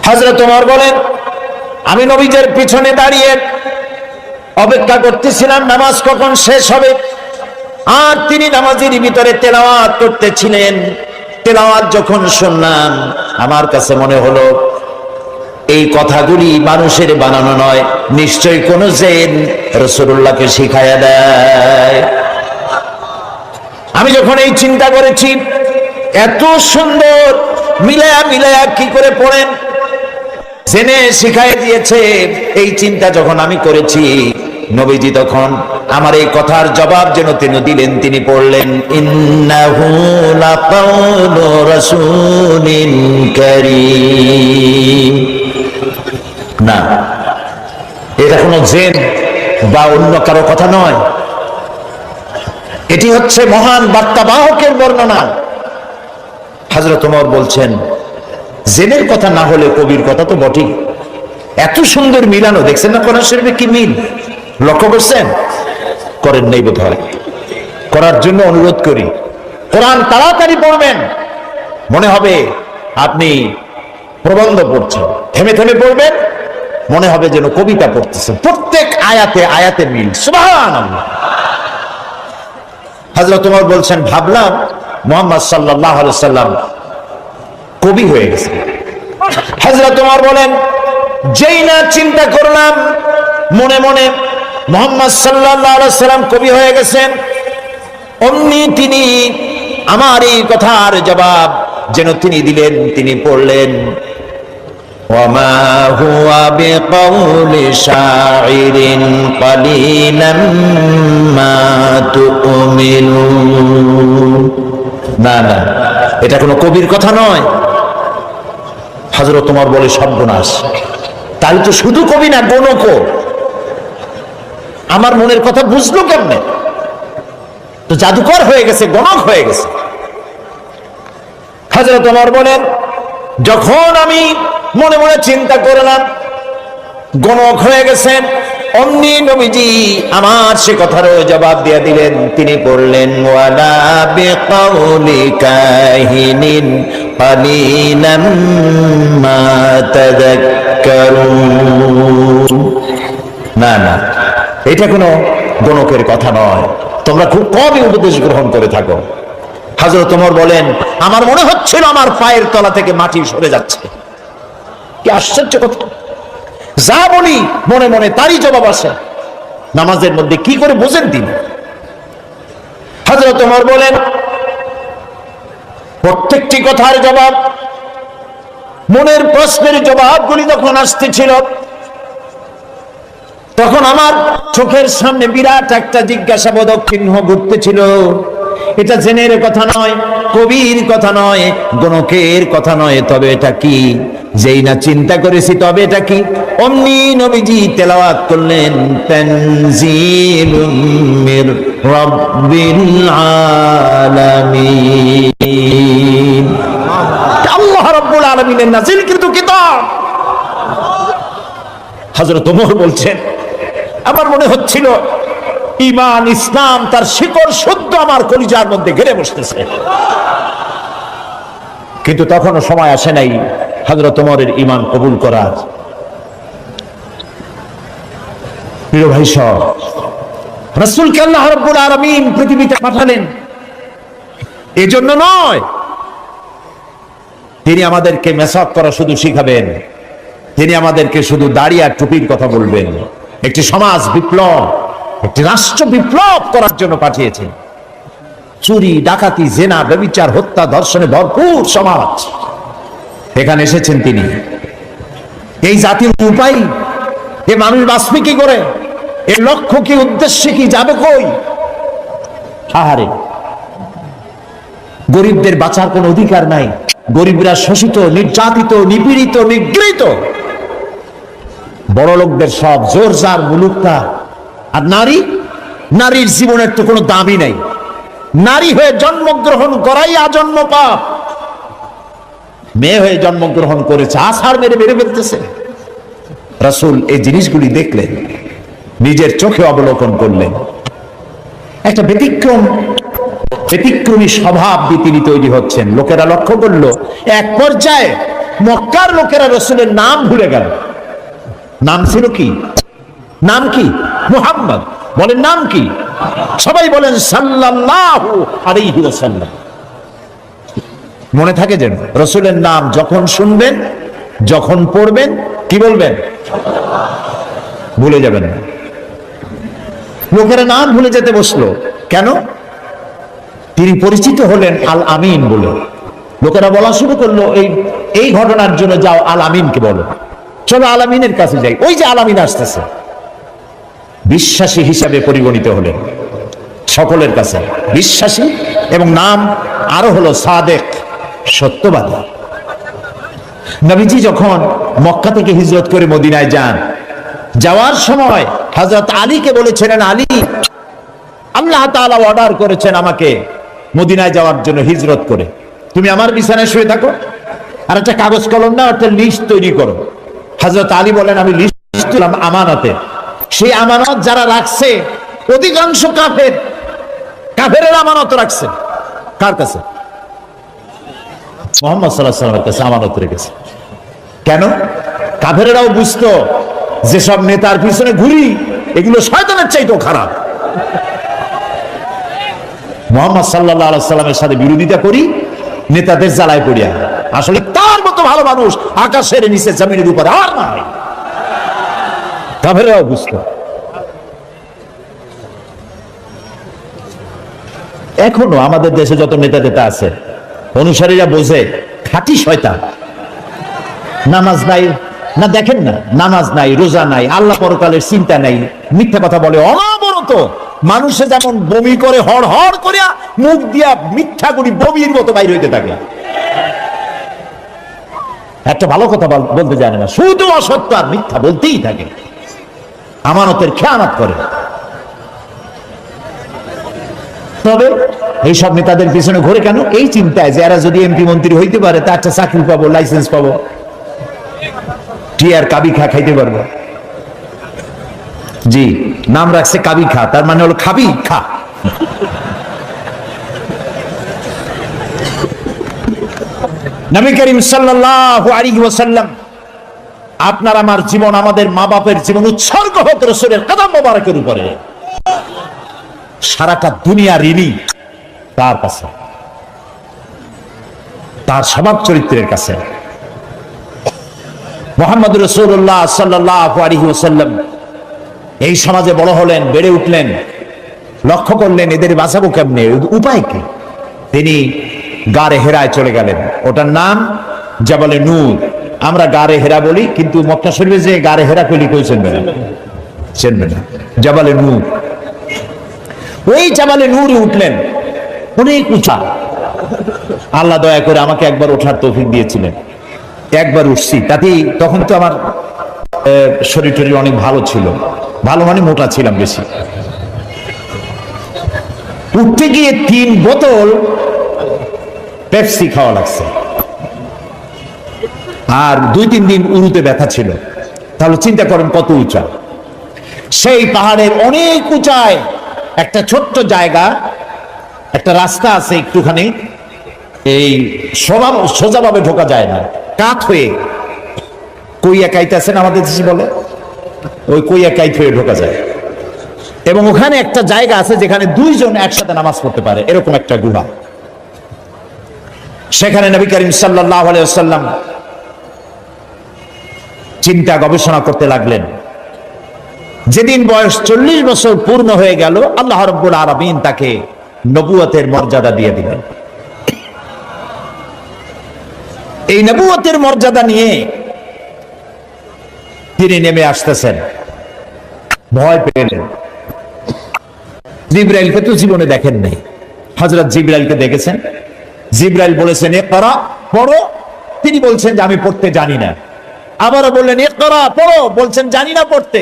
হযরত ওমর বলেন, আমি নবীজের পিছনে দাঁড়িয়ে অপেক্ষা করতেছিলাম নামাজ কখন শেষ হবে। আর তিনি নামাজের ভিতরে তেলাওয়াত করতেছিলেন। তেলাওয়াত যখন শুনলাম, আমার কাছে মনে হলো এই কথাগুলি মানুষের বানানো নয়, নিশ্চয়ই কোন জিন রাসূলুল্লাহকে শিখায়া দেয়। আমি যখন এই চিন্তা করেছি, এত সুন্দর মিলায়া মিলায়া কি করে পড়েন, জেনে শিখাই দিয়েছে, এই চিন্তা যখন আমি করেছি, নবীজি তখন আমার এই কথার জবাব যেন তিনি দিলেন। তিনি পড়লেন, ইন্নাহু লাকাউলু রাসূলিন কারীম। না, এটা কোনো জিন বা অন্য কারো কথা নয়, এটি হচ্ছে মহান বার্তাবাহকের বর্ণনা। হযরত ওমর বলছেন, জিনের কথা না হলে কবির কথা তো বটেই। এত সুন্দর মিলানো দেখছেন না কোরআন শরীফে, কি মিল লক্ষ্য করছেন? করেন নাই বোধ হয়, করার জন্য অনুরোধ করি। কোরআন তাড়াতাড়ি পড়বেন, মনে হবে আপনি প্রবন্ধ পড়ছেন। থেমে থেমে পড়বেন, মনে হবে যেন কবিতা পড়তেছেন। প্রত্যেক আয়াতে আয়াতে মিল, সুবহানাল্লাহ। হযরত ওমর বলছেন, ভাবলাম মুহাম্মদ সাল্লাল্লাহু আলাইহি সাল্লাম কবি হয়ে গেছে। হযরত ওমর বলেন, যেই না চিন্তা করলাম মনে মনে মুহাম্মদ সাল্লাল্লাহু আলাইহি সাল্লাম কবি হয়ে গেছেন, অমনি তিনি আমার এই কথার জবাব যেন তিনি দিলেন। তিনি পড়লেন, ওয়ামা হুয়া বিকাউলি শাইরিন কালিলাম মা তুমিনুন। না না, এটা কোনো কবির কথা নয়। হযরত ওমর বলে, সর্বনাশ, তাহলে তো শুধু কবি না, গণকও। আমার মনের কথা বুঝলো কেমনে? তো জাদুকর হয়ে গেছে, গণক হয়ে গেছে। হযরত ওমর বলেন, যখন আমি মনে মনে চিন্তা করলাম গণক হয়ে গেছেন, অমনি নবীজি আমার সে কথারও জবাব দিয়ে দিলেন। তিনি পড়লেন, ওয়ালা বিকাউলি কাহিনিন কালিলাম মা তাযাক্কারুন। না না, এটা কোনো গণকের কথা নয়, তোমরা খুব কমই উপদেশ গ্রহণ করে থাকো। হযরত ওমর বলেন, আমার মনে হচ্ছিল আমার পায়ের তলা থেকে মাটি সরে যাচ্ছে। কি আশ্চর্য কথা! যা বলি মনে মনে তারই জবাব আসে। নামাজের মধ্যে কি করে বোঝেন তিনি? হযরত ওমর বলেন, প্রত্যেকটি কথার জবাব, মনের প্রশ্নের জবাবগুলি যখন আসতেছিল, তখন আমার চোখের সামনে বিরাট একটা জিজ্ঞাসাবোধক চিহ্ন ঘুরতেছিল। এটা জেনের কথা নয়, কবির কথা নয়, গণকের কথা নয়, তবে এটা কি? যেই না চিন্তা করেছি তবে এটা কি, অমনি নবীজি তেলাওয়াত করলেন, তানজিলুম মির রাব্বিল আলামিন। আল্লাহ রাব্বুল আলামিনের নাযিলকৃত কিতাব। হযরত ওমর বলছেন, আমার মনে হচ্ছিল ঈমান ইসলাম তার শিকড় শুদ্ধ আমার কলিজার মধ্যে ঘিরে বসতেছে। কিন্তু তখনও সময় আসে নাই হযরত ওমরের ঈমান কবুল করার। প্রিয় ভাই সব, রাসূলকে আল্লাহ রাব্বুল আলামিন পৃথিবীতে পাঠালেন এজন্য নয়, তিনি আমাদেরকে মেসাক করা শুধু শিখাবেন, তিনি আমাদেরকে শুধু দাড়ি আর টুপির কথা বলবেন। একটি সমাজ বিপ্লব, একটি রাষ্ট্র বিপ্লব করার জন্য পাঠিয়েছেন। চুরি, ডাকাতি, জেনা, ব্যভিচার, হত্যা, ধর্ষণে ভরপুর সমাজ, এখানে এসেছেন তিনি। এই জাতির উপায়, এ মানুষ বাঁচবে কি করে? এর লক্ষ্য কি, উদ্দেশ্য কি, যাবে কই? আহারে, গরিবদের বাঁচার কোন অধিকার নাই। গরিবরা শোষিত, নির্যাতিত, নিপীড়িত, নিগৃহীত। বড় লোকদের সব জোর জার মুলুকটা। আর নারী, নারীর জীবনের তো কোনো দামই নাই। নারী হয়ে জন্মগ্রহণ করাই আজন্ম পাপ। মেয়ে হয়ে জন্মগ্রহণ করেছে, আছাড় মেরে মেরে ফেলতেছে। রাসূল এই জিনিসগুলি দেখলেন, নিজের চোখে অবলোকন করলেন। একটা ব্যতিক্রমী স্বভাব দিয়ে তিনি তৈরি হচ্ছেন। লোকেরা লক্ষ্য করলো, এক পর্যায়ে মক্কার লোকেরা রাসূলের নাম ভুলে গেল। নাম ছিল কি? নাম কি? মুহাম্মদ। বলেন নাম কি? সবাই বলেন সাল্লাল্লাহু আলাইহি ওয়াসাল্লাম। মনে থাকে যেন রাসূলের নাম যখন শুনবেন, যখন পড়বেন, কি বলবেন? ভুলে যাবেন না। লোকেরা নাম ভুলে যেতে বসলো কেন? তিনি পরিচিত হলেন আল আমিন বলে। লোকেরা বলা শুরু করলো, এই ঘটনার জন্য যাও আল আমিনকে বলো, চলো আল আমিনের কাছে যাই। ওই যে আল আমিন আসতেছে। বিশ্বাসী হিসাবে পরিগণিত হলেন সকলের কাছে, বিশ্বাসী, এবং নাম আরো হলো সাদেক, সত্যবাদী। নবীজি যখন মক্কা থেকে হিজরত করে মদিনায় যান, যাওয়ার সময় হযরত আলীকে বলেছিলেন, আলী, আল্লাহ তাআলা অর্ডার করেছেন আমাকে মদিনায় যাওয়ার জন্য হিজরত করে, তুমি আমার বিছানায় শুয়ে থাকো, আর একটা কাগজ কলম না, একটা লিস্ট তৈরি করো। হযরত আলী বলেন, আমি লিস্ট দিলাম আমানতে। সেই আমানত যারা রাখছে অধিকাংশ কাফেরের আমানত রাখছে। কার কাছে? মুহাম্মদ সাল্লাল্লাহু আলাইহি ওয়াসাল্লামের কাছে আমানত রেখেছে। কেন? কাফেরেরাও বুঝতো যেসব নেতার পিছনে ঘুরি এগুলো শয়তানের চাইতেও খারাপ। মুহাম্মদ সাল্লাল্লাহু আলাইহি ওয়াসাল্লামের সাথে বিরোধিতা করি নেতাদের জ্বালায় পড়িয়া, আসলে তার মতো ভালো মানুষ আকাশের নিচে জমিনের উপরে আর নাই। কাফেররাও বুঝতো। এখনো আমাদের দেশে যত নেতা আছে, অনুসারীরা বোঝে খাঁটি শয়তান। নামাজ নাই না, দেখেন না, নামাজ নাই, রোজা নাই, আল্লাহ পরকালের চিন্তা নাই, মিথ্যা কথা বলে অনবরত। মানুষে যেমন বমি করে হড় হড় করিয়া মুখ দিয়া মিথ্যা করি বমির মতো বাইর হইতে থাকে। একটা ভালো কথা বলতে জানে না, শুধু অসত্য আর মিথ্যা বলতেই থাকে, আমানতের খেয়ানত করে। তবে এইসব নেতাদের পিছনে ঘুরে কেন? এই চিন্তায় যে এরা যদি এমপি মন্ত্রী হইতে পারে, তা একটা চাকরি পাবো, লাইসেন্স পাবো, টিয়ার কাবি খা খাইতে পারবো। জি, নাম রাখছে কাবি খা, তার মানে হলো খাবি খা। নবী করিম সাল্লাল্লাহু আলাইহি ওয়াসাল্লাম, আপনার আমার জীবন, আমাদের মা বাপের জীবন উৎসর্গ হোক রাসূলের কদম মোবারকের উপরে। সারাটা দুনিয়া ঋণী তার কাছে, তার স্বভাব চরিত্রের কাছে। মুহাম্মদ রাসূলুল্লাহ সাল্লাল্লাহু আলাইহি ওয়াসাল্লাম এই সমাজে বড় হলেন, বেড়ে উঠলেন, লক্ষ্য করলেন এদের বাঁচাবো কেমনে, উপায় কি? তিনি গারে হেরায় চলে গেলেন। ওটার নাম জাবালে নূর। আমরা গারে হেরা বলি, কিন্তু মক্কা শরীফে যে গারে হেরা কইলি কেউ চিনবে না, চিনবে না। জাবালে নূর, ওই জাবালে নূরে উঠলেন, অনেক উঁচা। আল্লাহ দয়া করে আমাকে একবার ওঠার তৌফিক দিয়েছিলেন, একবার উঠছি। তাতেই তখন তো আমার শরীর টরীর অনেক ভালো ছিল, ভালো মানে মোটা ছিলাম বেশি। উঠতে গিয়ে 3 বোতল পেপসি খাওয়া লাগছে, আর 2-3 দিন উরুতে ব্যথা ছিল। তাহলে চিন্তা করেন কত উঁচা। সেই পাহাড়ের অনেক উঁচায় একটা ছোট্ট জায়গা, একটা রাস্তা আছে একটুখানি, এই সোজাভাবে ঢোকা যায় না, কাত হয়ে কইয়া কাইতেছেন আমাদের দেশে বলে, ওই কইয়া কাইত হয়ে ঢোকা যায়। এবং ওখানে একটা জায়গা আছে যেখানে 2 জন একসাথে নামাজ পড়তে পারে, এরকম একটা গুহা। সেখানে নবী করিম সাল্লাল্লাহু আলাইহি ওয়াসাল্লাম চিন্তা গবেষণা করতে লাগলেন। যেদিন বয়স 40 বছর পূর্ণ হয়ে গেল, আল্লাহ রাব্বুল আলামিন তাকে নবুয়তের মর্যাদা দিয়ে দিলেন। এই নবুয়তের মর্যাদা নিয়ে তিনি নেমে আসতেছেন। ভয় পেলেন। জিবরাইলকে তো জীবনে দেখেন নাই, হযরত জিবরাইলকে দেখেছেন। জিবরাইল বলেছেন ইকরা, পড়ো। তিনি বলছেন যে আমি পড়তে জানি না। আবারও বললেন ইকরা, পড়ো। বলছেন জানি না পড়তে।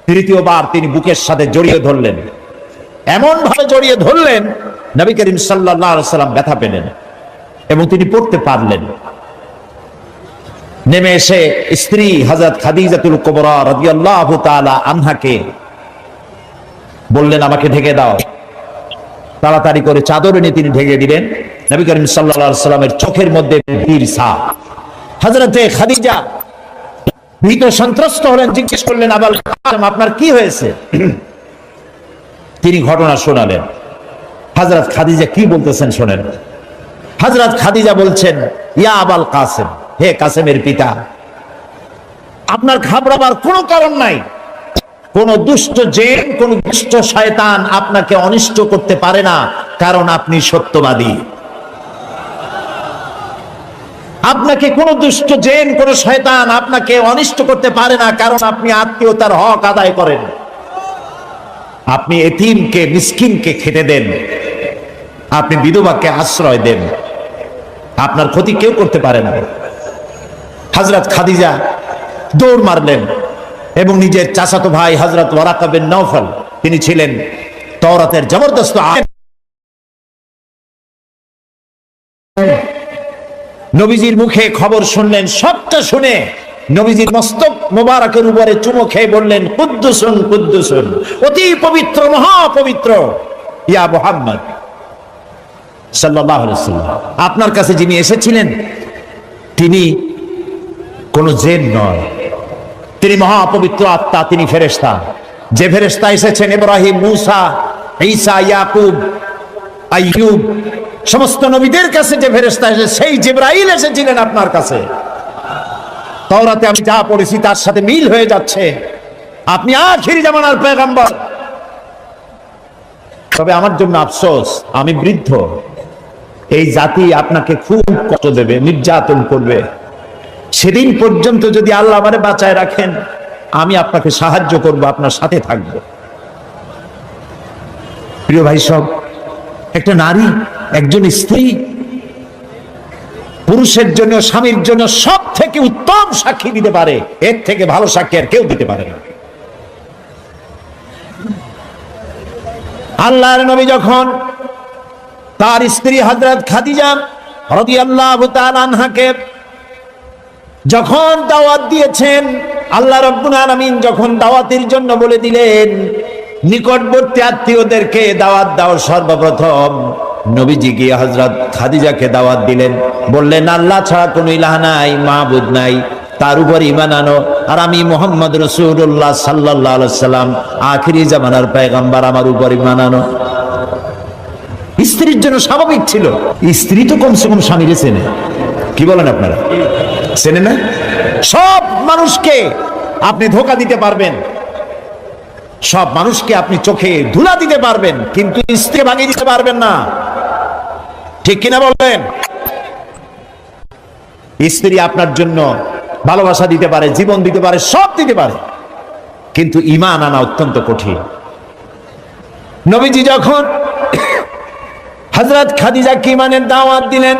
তৃতীয়বার তিনি বুকের সাথে জড়িয়ে ধরলেন, এমন ভাবে জড়িয়ে ধরলেন নবী করিম সাল্লাল্লাহু আলাইহি ওয়াসাল্লাম ব্যথা পেলেন এবং তিনি পড়তে পারলেন। নেমে এসে স্ত্রী হযরত খাদিজাতুল কুবরা রাদিয়াল্লাহু তাআলা আনহাকে বললেন আমাকে ঢেকে দাও। তাড়াতাড়ি করে চাদর এনে তিনি ঢেকে দিলেন। নবী করিম সাল্লাল্লাহু আলাইহি ওয়াসাল্লামের চোখের মধ্যে বীর ছাপ। হযরতে খাদিজা ভীত সন্ত্রস্ত হলেন, জিজ্ঞেস করলেন, আবাল কাসেম আপনার কি হয়েছে? তিনি ঘটনা শোনালেন। হযরত খাদিজা কি বলতেছেন শোনেন। হযরত খাদিজা বলছেন, ইয়া আবাল কাসেম, হে কাসেমের পিতা, আপনার ঘাবড়াবার কোনো কারণ নাই। কোন দুষ্ট জিন, কোন দুষ্ট শয়তান আপনাকে অনিষ্ট করতে পারে না, কারণ আপনি সত্যবাদী। আপনাকে কোন দুষ্ট জিন, কোন শয়তান আপনাকে অনিষ্ট করতে পারে না, কারণ আপনি আত্মীয়তার হক আদায় করেন। আপনি এতিমকে, মিসকিনকে খেতে দেন, আপনি বিধবাকে আশ্রয় দেন, আপনার ক্ষতি কেউ করতে পারে না। হযরত খাদিজা দৌড় মারলেন এবং নিজের চাচাতো ভাই হযরত ওয়ারাকা বিন নওফল, তিনি ছিলেন তাওরাতের জবরদস্ত আলেম, নবীজির মুখে খবর শুনলেন। সবটা শুনে নবীজির মস্তক মোবারকের উপরে চুমো খেয়ে বললেন, কুদ্দুসুন কুদ্দুসুন, অতি পবিত্র, মহাপবিত্র ইয়া মুহাম্মদ সাল্লাল্লাহু আলাইহি ওয়াসাল্লাম, আপনার কাছে যিনি এসেছিলেন তিনি কোন জিন নয়, তিনি মহাপবিত্র আত্মা, তিনি ফেরেশতা। যে ফেরেশতা এসেছেন ইব্রাহিম, মূসা, ঈসা, ইয়াকুব, আইয়ুব, সমস্ত নবীদের কাছে যে ফেরেশতা এসেছে, সেই জিবরাইল এসেছিলেন আপনার কাছে। তাওরাতে আমি যা পড়েছি তার সাথে মিল হয়ে যাচ্ছে, আপনি আখিরি জামানার পয়গম্বর। তবে আমার জন্য আফসোস, আমি বৃদ্ধ, এই জাতি আপনাকে খুব কষ্ট দেবে, নির্যাতন করবে। সেদিন পর্যন্ত যদি আল্লাহ আমারে বাঁচায় রাখেন, আমি আপনাকে সাহায্য করব, আপনার সাথে থাকব। প্রিয় ভাই সব, একটা নারী, একজন স্ত্রী পুরুষের জন্য, স্বামীর জন্য সব থেকে উত্তম সাক্ষী দিতে পারে, এর থেকে ভালো সাক্ষী আর কেউ দিতে পারে না। আল্লাহর নবী যখন তার স্ত্রী হযরত খাদিজা রাদিয়াল্লাহু তাআলা আনহাকে যখন দাওয়াত দিয়েছেন, আল্লাহ রাব্বুল আলামিন যখন দাওয়াতের জন্য বলে দিলেন, নিকটবর্তী আত্মীয়দেরকে দাওয়াত দাও, সর্বপ্রথম নবীজি গিয়ে হযরত খাদিজাকে দাওয়াত দিলেন, বললেন, আল্লাহ ছাড়া কোনো ইলাহ নাই, মাবুদ নাই, তার উপর ঈমান আনো, আর আমি মুহাম্মদ রাসূলুল্লাহ সাল্লাল্লাহু আলাইহি ওয়াসাল্লাম আখিরি জামানার পয়গম্বর, আমার উপর ঈমান আনো। স্ত্রীর জন্য স্বাভাবিক ছিল, স্ত্রী তো কমসে কম স্বামীরে চেনে, কি বলেন আপনারা, চেনে না? সব মানুষকে আপনি ধোঁকা দিতে পারবেন, সব মানুষকে আপনি চোখে ধুলা দিতে পারবেন, কিন্তু স্ত্রী ভাঙিয়ে দিতে পারবেন না, ঠিক কিনা বলবেন? স্ত্রী আপনার জন্য ভালোবাসা দিতে পারে, জীবন দিতে পারে, সব দিতে পারে, কিন্তু ঈমান আনা অত্যন্ত কঠিন। নবীজি যখন হযরত খাদিজাকে ঈমানের দাওয়াত দিলেন,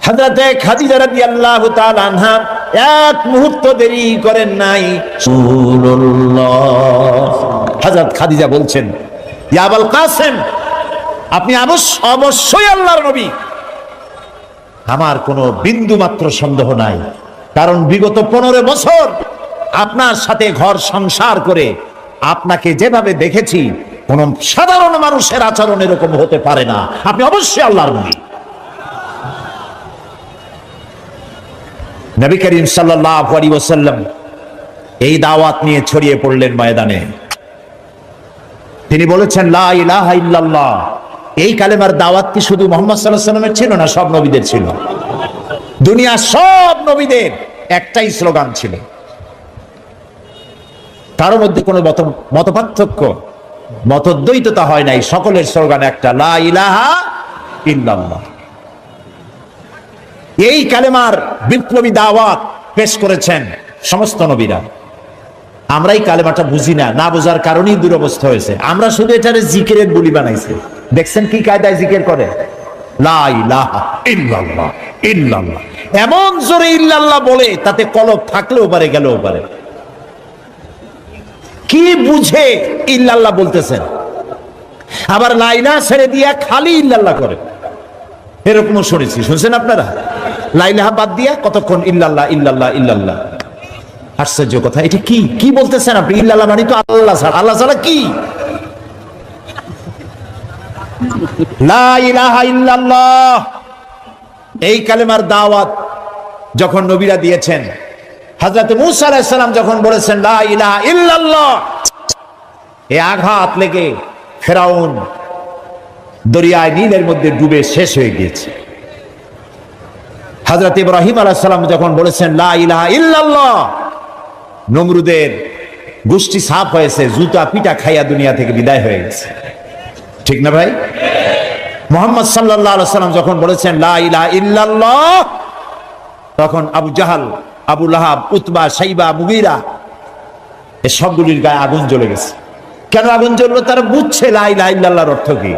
হযরতে খাদিজা রাদিয়াল্লাহু তাআলা আনহা এক মুহূর্ত দেরি করেন নাই। রাসূলুল্লাহ, হযরত খাদিজা বলছেন, ইয়া আবুল কাসেম, আপনি অবশ্যই আল্লাহর নবী। আমার কোনো বিন্দু মাত্র সন্দেহ নাই, কারণ বিগত 15 বছর আপনার সাথে ঘর সংসার করে আপনাকে যেভাবে দেখেছি, কোন সাধারণ মানুষের আচরণ এরকম হতে পারে না, আপনি অবশ্যই আল্লাহর নবী। নবী করিম সাল্লাল্লাহু আলাইহি ওয়াসাল্লাম এই দাওয়াত নিয়ে ছড়িয়ে পড়লেন ময়দানে। তিনি বলেছেন, লা ইলাহা ইল্লাল্লাহ। এই কালেমার দাওয়াত কি শুধু মুহাম্মদ সাল্লাল্লাহু আলাইহি ওয়াসাল্লামের ছিল না, সব নবীদের ছিল। দুনিয়ার সব নবীদের একটাই স্লোগান ছিল, কারোর মধ্যে কোনো মতপার্থক্য, মতদ্বৈততা হয় নাই, সকলের স্লোগান একটা, লা ইলাহা ইল্লাল্লাহ। এই কালেমার বিপ্লবী দাওয়াত পেশ করেছেন সমস্ত নবীরা। আমরা এই কালেমাটা বুঝি না, না বোঝার কারণেই দুরবস্থা হয়েছে। আমরা শুধু এটারে জিকিরের বুলি বানাইছি। দেখছেন কি কায়দায় জিকির করে, লা ইলাহা ইল্লাল্লাহ ইল্লাল্লাহ, এমন জোরে ইল্লাল্লাহ বলে তাতে কলব থাকলেও পারে, গেলেও পারে। কি বুঝে ইল্লাল্লাহ বলতেছেন? আবার লা ইলাহা ছেড়ে দিয়া খালি ইল্লাল্লাহ করে, এরকমও শুনেছি, শুনছেন আপনারা? লা ইলাহা বাদ দিয়া কতক্ষণ ইল্লাল্লাহ ইল্লাল্লাহ ইল্লাল্লাহ। আশ্চর্য কথা, এটা কি কি বলতেছেন আপনি? ইল্লাল্লাহ মানে তো আল্লাহ ছাড়া, আল্লাহ ছাড়া কি? লা ইলাহা ইল্লাল্লাহ, এই কালেমার দাওয়াত যখন নবীরা দিয়েছেন, হযরত মূসা আলাইহিস সালাম যখন বলেছেন লা ইলাহা ইল্লাল্লাহ, এই আঘাত লেগে ফেরাউন দরিয়ায় নীলের মধ্যে ডুবে শেষ হয়ে গিয়েছে। হযরত ইব্রাহিম আলাইহিস সালাম যখন বলেছেন লা ইলাহা ইল্লাল্লাহ, নমরুদের গোষ্ঠী সাফ হয়েছে, জুতা পিটা খাইয়া দুনিয়া থেকে বিদায় হয়ে গেছে। ঠিক না ভাই? মুহাম্মদ সাল্লাল্লাহু আলাইহি সাল্লাম যখন বলেছেন লা ইলাহা ইল্লাল্লাহ, তখন আবু জাহাল, আবু লাহাব, উতবা, শাইবা, মুগীরা এই সবগুলির গায়ে আগুন জ্বলে গেছে। কেন আগুন জ্বললো? তারা বুঝছে লা ইলাহা ইল্লাল্লাহর অর্থ কি।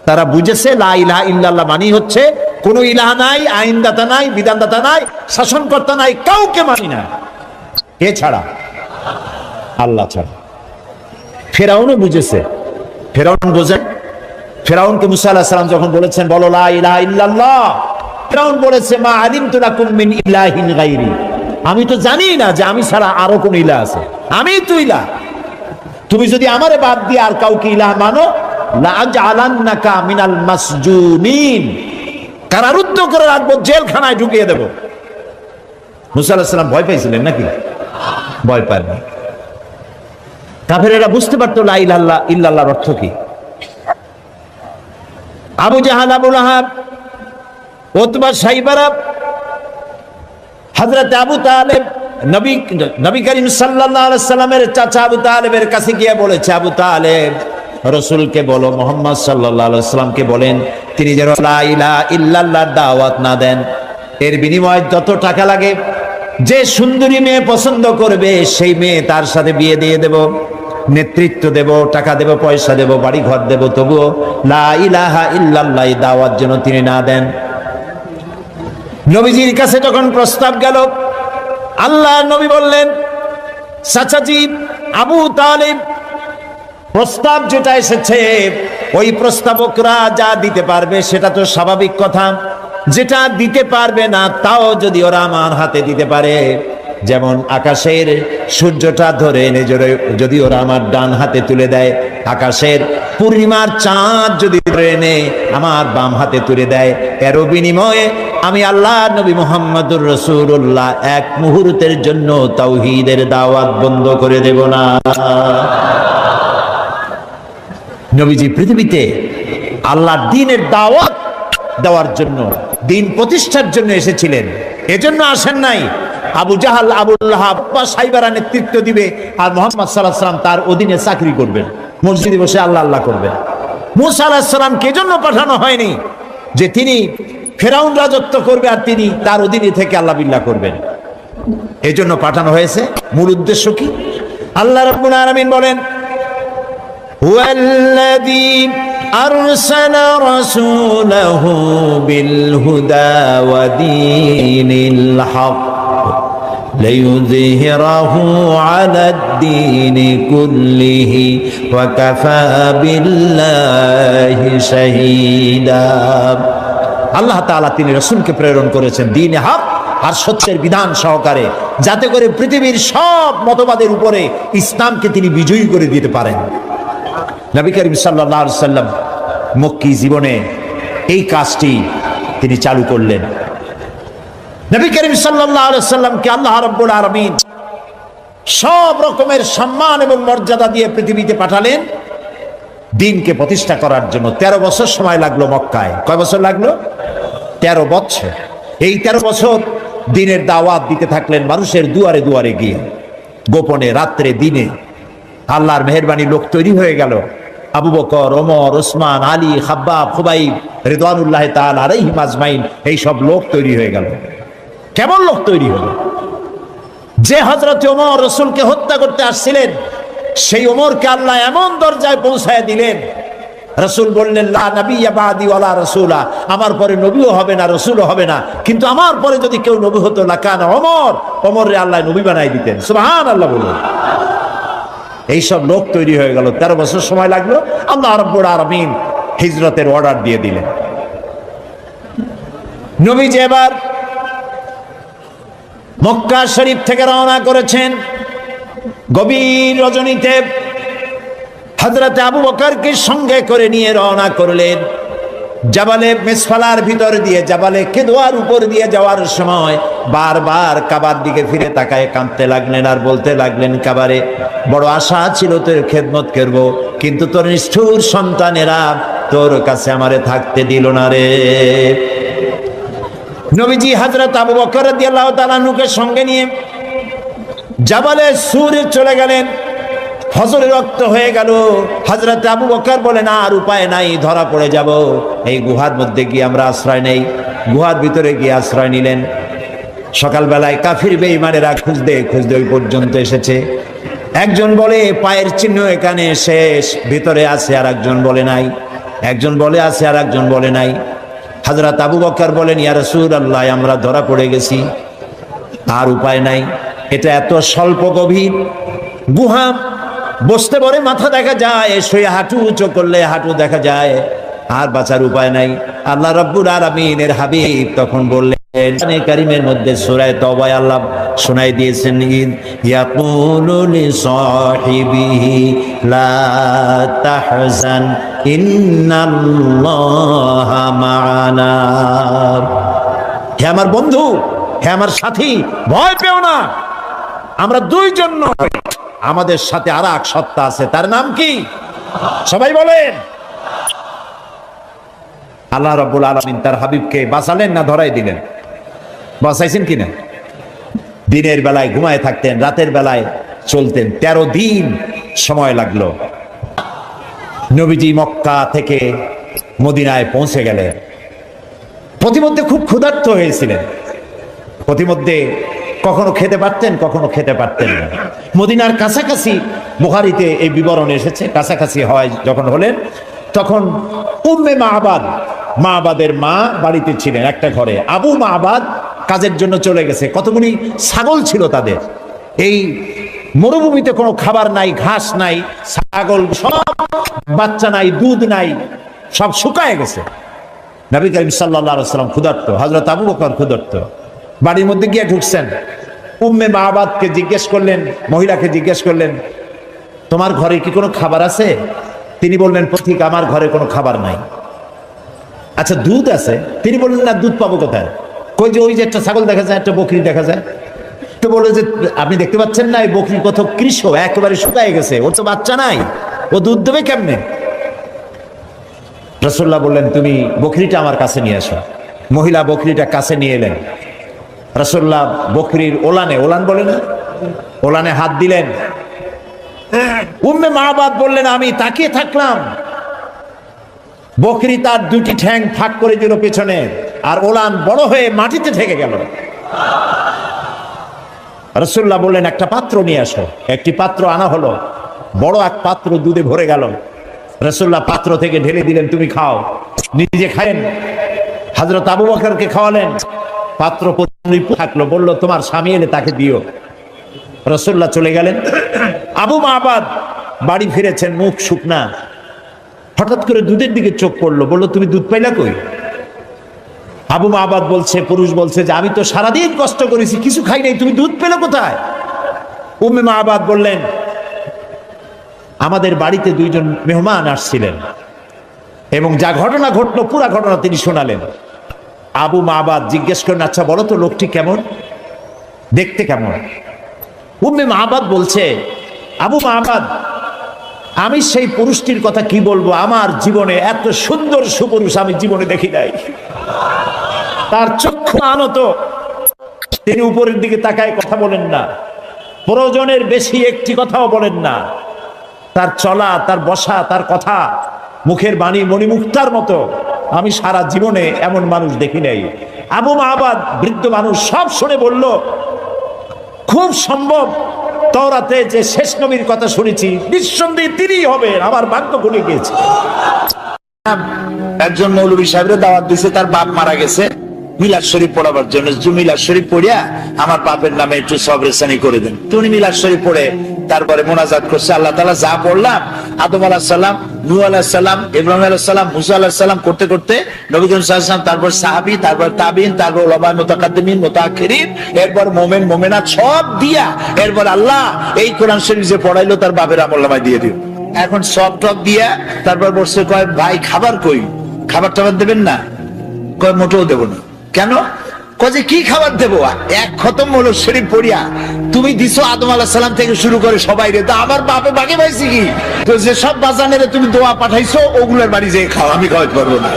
তারা বুঝেছে লা ইলাহা ইল্লাল্লাহ মানি হচ্ছে কোন ইলাহা নাই, আইনদাতা নাই, বিধানদাতা নাই, শাসনকর্তা নাই, কাউকে মানি না কে ছাড়া? আল্লাহ ছাড়া। ফেরাউনও বুঝেছে। ফেরাউন বোঝেন, ফেরাউনকে মুসা আলাইহিস সালাম যখন বলেছেন বলো লা ইলাহা ইল্লাল্লাহ, ফেরাউন বলেছে মা আলিমতু লাকুম মিন ইলাহিন গায়রি, আমি তো জানি না যে আমি ছাড়া আরো কোন ইলাহ আছে, আমি তো ইলাহ। তুমি যদি আমারে বাদ দিয়ে আর কাউকে ইলাহ মানো, লা আজআলান্নাকা মিনাল মাসজুনিন, কারারুদ্ধ করে রাখবো, জেলখানায় ঢুকিয়ে দেব। মুসা আলাইহিস সালাম ভয় পেয়েছিলেন নাকি? ভয় পাননি। কাফেরেরা বুঝতে পারতো লা ইলাহা ইল্লাল্লাহর অর্থ কি। আবু জাহাল, আবু লাহাব, উতবা, শাইবারা, হযরত আবু তালেব নবী করিম সাল্লাল্লাহু আলাইহি সাল্লামের চাচা আবু তালেবের কাছে গিয়ে বলেছে, আবু তালেব রাসূলকে বলো, মুহাম্মদ সাল্লাল্লাহু আলাইহি সাল্লামকে বলেন তিনি যেন লা ইলাহা ইল্লাল্লাহর দাওয়াত না দেন, এর বিনিময়ে যত টাকা লাগে, যে সুন্দরী মেয়ে পছন্দ করবে সেই মেয়ে তার সাথে বিয়ে দিয়ে দেব, নেতৃত্ব দেব, টাকা দেব, পয়সা দেব, বাড়ি ঘর দেব, তবুও লা ইলাহা ইল্লাল্লাহ দাওয়াত যেন তিনি না দেন। নবীজির কাছে যখন প্রস্তাব গেল, আল্লাহ নবী বললেন চাচাজি আবু তালিব, প্রস্তাব যেটা এসেছে ওই প্রস্তাবকরা যা দিতে পারবে সেটা তো স্বাভাবিক কথা, যেটা দিতে পারবে না তাও যদি ওরা আমার হাতে দিতে পারে, যেমন আকাশের সূর্যটা ধরে এনে যদি ওরা আমার ডান হাতে তুলে দেয়, আকাশের পূর্ণিমার চাঁদ যদি ধরে এনে আমার বাম হাতে তুলে দেয়, এর বিনিময়ে আমি আল্লাহ নবী মুহাম্মদুর রাসূলুল্লাহ এক মুহূর্তের জন্য তাওহীদের দাওয়াত বন্ধ করে দেব না। নবীজি পৃথিবীতে আল্লাহর দ্বীনের দাওয়াত দেওয়ার জন্য, দ্বীন প্রতিষ্ঠার জন্য এসেছিলেন, এজন্য আসেন নাই আবু জাহাল, আবু লাহাব বা সাইবারা নেতৃত্ব দিবে আর মুহাম্মদ সাল্লাল্লাহু আলাইহি ওয়াসাল্লাম তার অধীনে চাকরি করবেন, মসজিদে বসে আল্লাহ আল্লাহ করবেন। মূসা আলাইহিস সালামকে এজন্য পাঠানো হয়নি যে তিনি ফেরাউন রাজত্ব করবে আর তিনি তার অধীনে থেকে আল্লাহ বিল্লাহ করবেন, এজন্য পাঠানো হয়েছে। মূল উদ্দেশ্য কি? আল্লাহ রাব্বুল আলামিন বলেন হুয়াল্লাযী আরসালা রাসূলাহু বিল হুদা ওয়া দীনিল হক লিইয়ুযহিরাহু আলাদ-দীনি কুল্লিহি ওয়া কাফা বিল্লাহি শাহীদা। আল্লাহ তাআলা তিনি রাসূলকে প্রেরণ করেছেন দ্বীনে হক আর সত্যের বিধান সহকারে, যাতে করে পৃথিবীর সব মতবাদের উপরে ইসলামকে তিনি বিজয়ী করে দিতে পারেন। নবী করিম সাল্লাল্লাহু আলাইহি ওয়াসাল্লাম মক্কি জীবনে এই কাজটি তিনি চালু করলেন। নবী করিম সাল্লাল্লাহু আলাইহি ওয়াসাল্লামকে আল্লাহ রাব্বুল আলামিন সব রকমের সম্মান এবং মর্যাদা দিয়ে পৃথিবীতে পাঠালেন দ্বীনকে প্রতিষ্ঠা করার জন্য। 13 বছর সময় লাগলো মক্কায়। কয় বছর লাগলো? 13 বছর। এই 13 বছর দ্বীনের দাওয়াত দিতে থাকলেন মানুষের দুয়ারে দুয়ারে গিয়ে, গোপনে, রাত্রে, দিনে। আল্লাহর মেহেরবানি লোক তৈরি হয়ে গেল। আবু বকর, ওমর, ওসমান, আলী, খাব্বাব, খুবাইব রিদওয়ানুল্লাহি তাআলা আলাইহিম আজমাইন, এই সব লোক তৈরি হয়ে গেল। কেমন লোক তৈরি হলো? যে হযরত ওমর রাসূলকে হত্যা করতে আসছিলেন, সেই ওমরকে আল্লাহ এমন দরজায় পৌঁছায় দিলেন, রাসূল বললেন লা নাবিয়্যা বাদি ওয়ালা রাসূলা, আমার পরে নবীও হবে না, রাসূলও হবে না, কিন্তু আমার পরে যদি কেউ নবী হতো লাকানা ওমর, ওমররে আল্লাহ নবী বানাই দিতেন। সুবহানাল্লাহ বলুন। এইসব লোক তৈরি হয়ে গেল। 13 বছর সময় লাগলো। আল্লাহ রাব্বুল আলামিন হিজরতের অর্ডার দিয়ে দিলেন। নবীজি এবার মক্কা শরীফ থেকে রওনা করেছেন। গভীর রজনীতে হযরত আবু বকরকে সঙ্গে করে নিয়ে রওনা করলেন। জাবালে মেসফালার ভিতর দিয়ে জাবালে কেদোয়ার উপর দিয়ে যাওয়ার সময় বারবার কাবার দিকে ফিরে তাকায় কাঁদতে লাগলেন আর বলতে লাগলেন, কাবারে বড় আশা ছিল তোর খেদমত করব, কিন্তু তোর নিষ্ঠুর সন্তানেরা তোর কাছে আমারে থাকতে দিল না রে। নবীজি হযরত আবু বকর রাদিয়াল্লাহু তাআলা আনহুকে সঙ্গে নিয়ে জাবালে সূরে চলে গেলেন। ফজরে রক্ত হয়ে গেল। হযরত আবু বকর বলেন, আর উপায় নাই, ধরা পড়ে যাব, এই গুহার মধ্যে গিয়ে আমরা আশ্রয় নেই। গুহার ভিতরে গিয়ে আশ্রয় নিলেন। সকালবেলায় কাফির বেঈমানেরা খুঁজতে খুঁজতে ওই পর্যন্ত এসেছে। একজন বলে পায়ের চিহ্ন এখানে শেষ, ভিতরে আছে, আর একজন বলে নাই। একজন বলে আছে, আর একজন বলে নাই। হযরত আবু বকর বলেন, ইয়া রাসূলুল্লাহ, আমরা ধরা পড়ে গেছি, আর উপায় নাই। এটা এত স্বল্প গভীর গুহা, বসতে পারে মাথা দেখা যায়, শুয়ে হাঁটু উঁচু করলে হাঁটু দেখা যায়, আর বাঁচার উপায় নাই। আল্লাহ রাব্বুল আলামিনের হাবিব তখন বললেন, কোরআনে কারীমের মধ্যে সূরা তাওবায় আল্লাহ শোনাই দিয়েছেন, ইয়াকুলু লিসাহিবিহি লা তাহজান ইন্নাল্লাহা মা'ানা। হে আমার বন্ধু, হে আমার সাথী, ভয় পেও না, আমরা দুইজন নই, আমাদের সাথে আর এক সত্তা আছে, তার নাম কি? সবাই বলেন। আল্লাহ রাব্বুল আলামিন তার হাবিবকে বাঁচালেন না ধরাই দিলেন? বাঁচাইছেন কিনা? দিনের বেলায় ঘুমায় থাকতেন, রাতের বেলায় চলতেন। 13 দিন সময় লাগলো নবীজি মক্কা থেকে মদিনায় পৌঁছে গেলেন। প্রতিমধ্যে খুব ক্ষুধার্ত হয়েছিলেন, প্রতিমধ্যে কখনো খেতে পারতেন, কখনো খেতে পারতেন না। মদিনার কাছাকাছি, বুখারীতে এই বিবরণ এসেছে, কাছাকাছি হয় যখন হলেন, তখন উম্মে মা'বাদ, মা'বাদের মা বাড়িতে ছিলেন একটা ঘরে। আবু মা'বাদ কাজের জন্য চলে গেছে। কতগুলি ছাগল ছিল তাদের। এই মরুভূমিতে কোনো খাবার নাই, ঘাস নাই, ছাগল সব বাচ্চা নাই, দুধ নাই, সব শুকায় গেছে। নবী করিম সাল্লাল্লাহু আলাইহি ওয়াসাল্লাম ক্ষুধার্ত, হযরত আবু বকর ক্ষুধার্ত। বাড়ির মধ্যে গিয়ে ঢুকছেন, উম্মে মা'বাদকে জিজ্ঞেস করলেন, মহিলাকে জিজ্ঞেস করলেন, তোমার ঘরে কি কোনো খাবার আছে? তিনি বললেন, পথিক, আমার ঘরে কোনো খাবার নাই। আচ্ছা, দুধ আছে? তিনি বললেন, না, দুধ পাবো কোথায়? কই যে ওই যে একটা ছাগল দেখা যায়, একটা বকরি দেখা যায়। তো বলে যে, আপনি দেখতে পাচ্ছেন না, এই বকরি কত কৃষ, একেবারে শুকায় গেছে, ওর তো বাচ্চা নাই, ও দুধ দেবে কেমনে? রাসূলুল্লাহ বললেন, তুমি বকরিটা আমার কাছে নিয়ে আসো। মহিলা বকরিটা কাছে নিয়ে এলেন। রাসূলুল্লাহ বকরির ওলানে, ওলান বলে না, ওলানে হাত দিলেন। উম্মে মা'বাদ বললেন, আমি তাকিয়ে থাকলাম, বকরি তার দুটি ঠ্যাং ফাঁক করে দিল পেছনে, আর ওলান বড় হয়ে মাটিতে ঠেকে গেল। রাসূলুল্লাহ বললেন, একটা পাত্র নিয়ে আসো। একটি পাত্র আনা হলো, বড় এক পাত্র দুধে ভরে গেল। রাসূলুল্লাহ পাত্র থেকে ঢেলে দিলেন, তুমি খাও। নিজে খাইলেন, হযরত আবু বকরকে খাওয়ালেন। পাত্র থাকলো, বলল, তোমার স্বামী এলে তাকে দিও। রাসূলুল্লাহ চলে গেলেন। আবু মা'বাদ বাড়ি ফিরেছেন, মুখ শুকনা। হঠাৎ করে দুধের দিকে চোখ পড়লো, বলল, তুমি দুধ পাইলা কই? আবু মা'বাদ বলছে, পুরুষ বলছে, যে আমি তো সারাদিন কষ্ট করেছি, কিছু খাই নাই, তুমি দুধ পেলে কোথায়? উম্মে মা'বাদ বললেন, আমাদের বাড়িতে দুইজন মেহমান আসছিলেন, এবং যা ঘটনা ঘটলো পুরা ঘটনা তিনি শোনালেন। আবু মা'বাদ জিজ্ঞেস করেন, আচ্ছা বলো তো, লোকটি কেমন, দেখতে কেমন? উম্মে মা'বাদ বলছে, আবু মা'বাদ, আমি সেই পুরুষটির কথা কি বলবো, আমার জীবনে এত সুন্দর সুপুরুষ আমি জীবনে দেখি নাই। তার চক্ষু আনত, তিনি উপরের দিকে তাকায় কথা বলেন না, প্রয়োজনের বেশি একটি কথাও বলেন না। তার চলা, তার বসা, তার কথা, মুখের বাণী মণিমুক্তার মতো আমি সারা জীবনে এমন মানুষ দেখি নাই। আবু মা'বাদ বৃদ্ধ মানুষ, সব শুনে বলল, খুব সম্ভব তাওরাতে যে শেষ নবীর কথা শুনেছি, নিঃসন্দেহে তিনিই হবেন, আমার ভাগ্য খুলে গিয়েছে। একজন মৌলভী সাহেবের দাওয়াত দিয়েছে, তার বাপ মারা গেছে, মিলাদ শরীফ পড়াবার জন্য। মিলাদ শরীফ পড়িয়া আমার বাপের নামে একটু সবরেসানি করে দেন। তো উনি মিলাদ শরীফ পড়ে তারপরে মোনাজাত করছে, আল্লাহ তাআলা যা পড়লাম, আদম আলাইহিস সালাম, নূহ আলাইহিস সালাম, ইব্রাহিম আলাইহিস সালাম, মুসা আলাইহিস সালাম করতে করতে নবী করিম সাল্লাল্লাহু আলাইহি ওয়াসাল্লাম, তারপর সাহাবী, তারপর তাবিঈন, তারপর উলামা মুতাকাদ্দিমিন, মুতাআখিরিন, এরপর মুমিন মুমিনাত সব দিয়া, এরপর আল্লাহ এই কোরআন শরীফ যে পড়াইলো তার বাপের আমলনামায় দিয়ে দিও। এখন সব টপ দিয়া তারপর বসে কয়, ভাই খাবার কই? খাবার টাবার দেবেন না? কয় মোটেও দেবো না। কেন? কয় যে কি খাবার দেবো? এক খতম হলো শরীফ পড়িয়া তুমি দিছো আদম আলাইহিস সালাম থেকে শুরু করে সবাই রে, তো আমার বাপে বাকি পাইছি কি? তো যে সব বাজানেরে তুমি দোয়া পাঠাইছো ওগুলোর বাড়ি যেয়ে খাও, আমি খাওয়াতে পারবো না।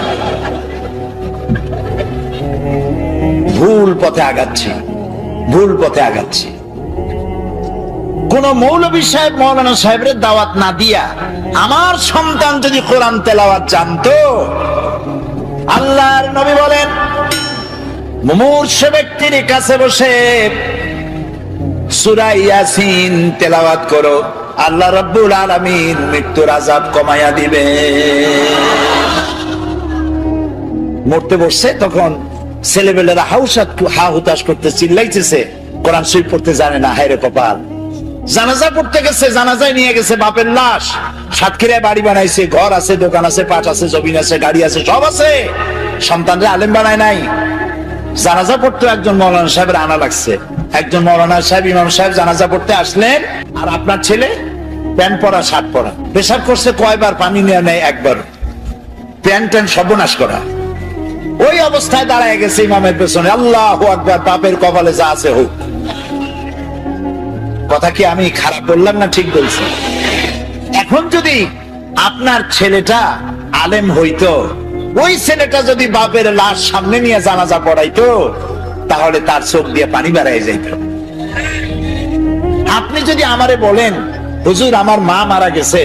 ভুল পথে আগাচ্ছি, ভুল পথে আগাচ্ছি। কোন মৌলভী সাহেব মৌলানা সাহেবের দাওয়াত না দিয়া আমার সন্তান যদি কোরআন তেলাওয়াত জানতো, আল্লাহর নবী বলেন মুমূর্ষ ব্যক্তির কাছে বসে সূরা ইয়াসিন তেলাওয়াত করো, আল্লাহ রাব্বুল আলামিন মৃত্যুর আযাব কমায়া দিবে। মরতে বসছে তখন ছেলেবেলেরা হা হুতাশ করতে চিল্লাইতেছে, কোরআন শরীফ পড়তে জানে না, হায়রে কপাল। জানাজা পড়তে গেছে, জানাজায় নিয়ে গেছে বাপের লাশ, সাতক্ষীরায় বাড়ি বানাইছে, ঘর আছে, দোকান আছে, পাট আছে, জমিন আছে, গাড়ি আছে, সব আছে, সন্তানরা আলেম বানায় নাই। জানাজা পড়তে একজন মৌলানা সাহেবের আনা লাগছে, একজন মৌলানা সাহেব ইমাম সাহেব জানাজা পড়তে আসলেন, আর আপনার ছেলে প্যান্ট পরা শার্ট পরা, পেশাব করছে কয়বার, পানি নেওয়া নেই একবার, প্যান্ট ট্যান্ট সর্বনাশ করা। ওই অবস্থায় দাঁড়ায় গেছে ইমামের পেছনে, আল্লাহু আকবার, পাপের কপালে যা আছে হোক। কথা কি আমি খারাপ বললাম না ঠিক বলছি? এখন যদি আপনার ছেলেটা আলেম হইতো, ওই ছেলেটা যদি বাপের লাশ সামনে নিয়ে জানাজা পড়াইতো, তাহলে তার চোখ দিয়ে পানি বেরিয়ে যাইত। আপনি যদি আমারে বলেন হুজুর আমার মা মারা গেছে,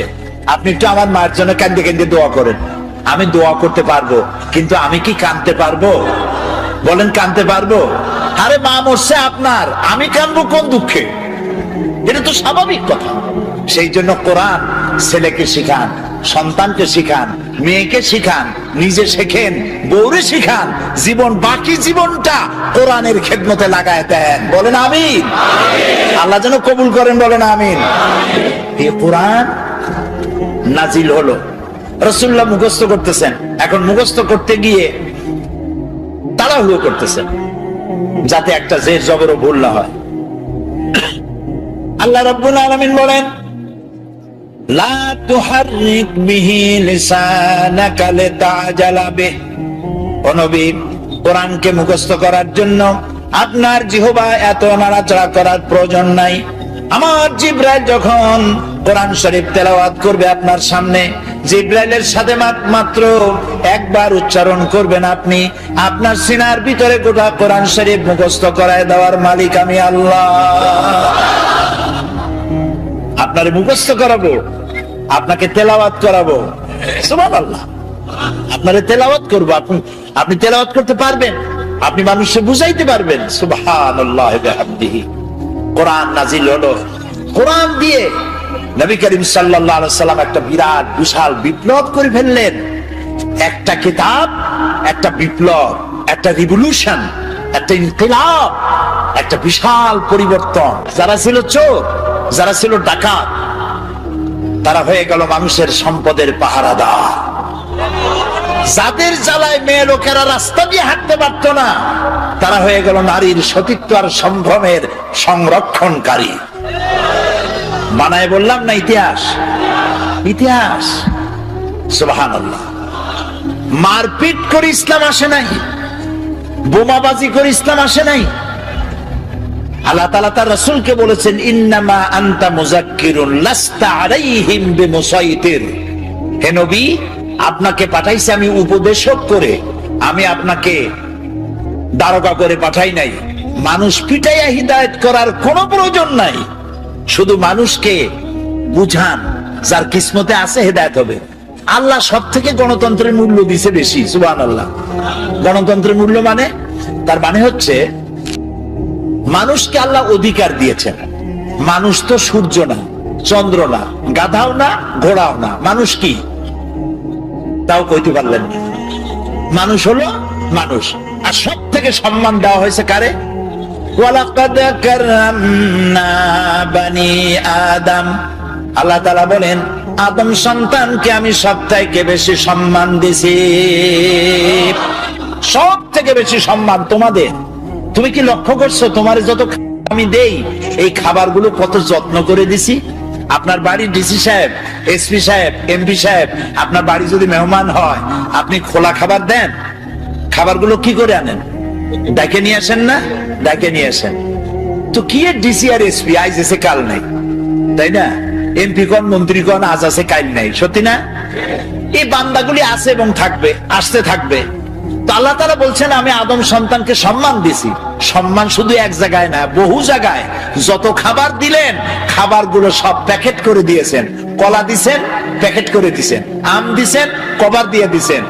আপনি একটু আমার মার জন্য কান্দে কান্দে দোয়া করেন, আমি দোয়া করতে পারবো, কিন্তু আমি কি কাঁদতে পারবো? বলেন কাঁদতে পারবো? আরে মা মরছে আপনার, আমি কাঁদবো কোন দুঃখে? এটা তো স্বাভাবিক কথা। সেই জন্য কোরআন ছেলেকে শিখান, সন্তানকে শিখান, মেয়েকে শিখান, নিজে শেখেন, বউরে শিখান, জীবন বাকি জীবনটা কোরআনের খেদমতে লাগায় দেন। বলেন আমিন। আল্লাহ যেন কবুল করেন, বলেন আমিন। এই কোরআন নাজিল হলো, রাসূলুল্লাহ মুখস্থ করতেছেন, এখন মুখস্থ করতে গিয়ে তাড়াহুড়ো করতেছেন যাতে একটা জের জবরও ভুল না হয়। আল্লাহ রাব্বুল আলামিন বলেন লা তুহাররিক বিহি লিসানাকা লিতাজালা বিহি। ও নবী, কোরআনকে মুখস্থ করার জন্য আপনার জিহ্বা এত নাড়াচাড়া করার প্রয়োজন নাই। আমার জিবরাইল যখন কোরআন শরীফ তেলাওয়াত করবে আপনার সামনে, জিবরাইলের সাথে মাত্র একবার উচ্চারণ করবেন আপনি, আপনার সিনার ভিতরে গোটা কোরআন শরীফ মুখস্থ করায় দেওয়ার মালিক আমি আল্লাহ। আপনারে মুখস্থ করাবো, আপনাকে তেলাওয়াত করাবো, সুবহানাল্লাহ। আপনারে তেলাওয়াত করবো, আপনি তেলাওয়াত করতে পারবেন, আপনি মানুষকে বুঝাইতে পারবেন। সুবহানাল্লাহ বিহামদিহি। কোরআন নাজিল হলো, কোরআন দিয়ে নবী করিম সাল্লাল্লাহু আলাইহি সাল্লাম একটা বিরাট বিশাল বিপ্লব করে ফেললেন। একটা কিতাব, একটা বিপ্লব, একটা রিভলিউশন, একটা ইনকিলাব, একটা বিশাল পরিবর্তন। যারা ছিল চোর, যারা ছিল ডাকাত, তারা হয়ে গেল মানুষের সম্পদের পাহারাদার। যাদের জ্বালায় মেয়ে লোকেরা রাস্তা দিয়ে হাঁটতে পারত না, তারা হয়ে গেল নারীর সতীত্ব আর সম্ভ্রমের সংরক্ষণকারী। বানায় বললাম না ইতিহাস, ইতিহাস। সুবহানাল্লাহ। মারপিট করে ইসলাম আসে নাই, বোমাবাজি করে ইসলাম আসে নাই। আল্লাহ তাআলা তার রাসূলকে বলেছেন ইন্নামা আনতা মুযাক্কিরুন লাস্তা আলাইহিম বিমুসাইতির। হে নবী, আপনাকে পাঠাইছি আমি উপদেশক করে, আমি আপনাকে দারোগা করে পাঠাই নাই। মানুষ পিটাইয়া হিদায়াত করার কোনো প্রয়োজন নাই, শুধু মানুষকে বুঝান, যার কিসমতে আছে হেদায়েত হবে। আল্লাহ সব থেকে গণতন্ত্রের মূল্য দিছে বেশি। সুবহানাল্লাহ। গণতন্ত্রের মূল্য মানে, তার মানে হচ্ছে মানুষকে আল্লাহ অধিকার দিয়েছেন। মানুষ তো সূর্য না, চন্দ্র না, গাধাও না, ঘোড়াও না। মানুষ কি তাও কইতে পারলেন না। মানুষ হলো মানুষ। আর সব থেকে সম্মান দেওয়া হয়েছে কারে? ওয়ালাকাদ কাররামনা বানি আদম। আল্লাহ তাআলা বলেন আদম সন্তানকে আমি সব থেকে বেশি সম্মান দিছি। সব থেকে বেশি সম্মান তোমাদের। তুমি কি লক্ষ্য করছো তোমার যত আমি দেই, এই খাবারগুলো কত যত্ন করে দিছি? আপনার বাড়ি ডিসি সাহেব, এসপি সাহেব, এমপি সাহেব, আপনার বাড়ি যদি মেহমান হয়, আপনি খোলা খাবার দেন? খাবারগুলো কি করে আনেন? ডেকে নিয়ে আসেন না? ডেকে নিয়ে আসেন। তো কি এর ডিসি আর এসপি আজ এসে কাল নাই, তাই না? এমপি কোন, মন্ত্রী কোন, আজ আছে কাল নাই, সত্যি না? এই বান্দাগুলি আছে এবং থাকবে, আসতে থাকবে। তো আল্লাহ তাআলা বলছেন, আমি আদম সন্তানকে সম্মান দিছি। সম্মান শুধু এক জায়গায় না, বহু জায়গায়। যত খাবার দিলেন, খাবারগুলো সব প্যাকেট করে দিয়েছেন। কলা দিছেন, প্যাকেট করে দিছেন। আম দিছেন, কভার দিয়ে দিছেন।